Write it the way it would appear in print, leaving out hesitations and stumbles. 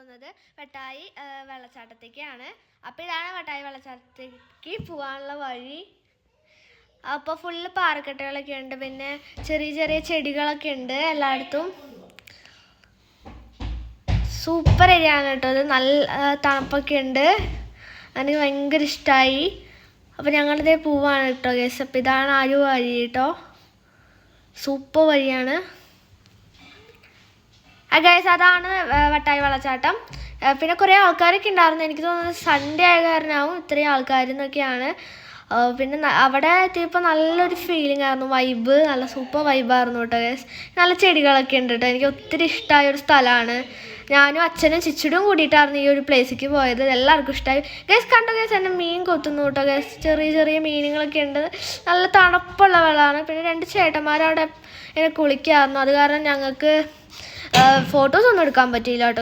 പോകുന്നത് വട്ടായി വെള്ളച്ചാട്ടത്തേക്കാണ്. അപ്പോൾ ഇതാണ് വട്ടായി വെള്ളച്ചാട്ടത്തേക്ക് പോകാനുള്ള വഴി. അപ്പോൾ ഫുള്ള് പാറക്കെട്ടുകളൊക്കെ ഉണ്ട്, പിന്നെ ചെറിയ ചെറിയ ചെടികളൊക്കെ ഉണ്ട് എല്ലായിടത്തും. സൂപ്പർ ഏരിയ ആണ് കേട്ടോ, അത് നല്ല തണുപ്പൊക്കെ ഉണ്ട്, എനിക്ക് ഭയങ്കര ഇഷ്ടമായി. അപ്പോൾ ഞങ്ങളിതേ പോവാണ് കേട്ടോ ഗൈസ്. അപ്പോൾ ഇതാണ് ആ ഒരു വഴി കേട്ടോ, സൂപ്പർ വഴിയാണ് ഗൈസ്. അതാണ് വട്ടായി വെള്ളച്ചാട്ടം. പിന്നെ കുറേ ആൾക്കാരൊക്കെ ഉണ്ടായിരുന്നു, എനിക്ക് തോന്നുന്നത് സൺഡേ ആയ കാരണമാവും ഇത്രയും ആൾക്കാരെന്നൊക്കെയാണ്. പിന്നെ അവിടെ എത്തിയപ്പോൾ നല്ലൊരു ഫീലിംഗ് ആയിരുന്നു, വൈബ്, നല്ല സൂപ്പർ വൈബായിരുന്നു കേട്ടോ ഗൈസ്. നല്ല ചെടികളൊക്കെ ഉണ്ട് കേട്ടോ, എനിക്ക് ഒത്തിരി ഇഷ്ടമായ ഒരു സ്ഥലമാണ്. ഞാനും അച്ഛനും ചിച്ചിടും കൂടിയിട്ടായിരുന്നു ഈ ഒരു പ്ലേസിലേക്ക് പോയത്, എല്ലാവർക്കും ഇഷ്ടമായി ഗൈസ്. കണ്ടു ഗൈസ്, എന്നെ മീൻ കൊത്തുന്നു കേട്ടോ ഗൈസ്, ചെറിയ ചെറിയ മീനുകളൊക്കെ ഉണ്ട്, നല്ല തണുപ്പുള്ള വെള്ളമാണ്. പിന്നെ 2 ചേട്ടന്മാരവിടെ എന്നെ കുളിക്കായിരുന്നു, അത് കാരണം ഞങ്ങൾക്ക് ഫോട്ടോസ് ഒന്നും എടുക്കാൻ പറ്റിയില്ല കേട്ടോ.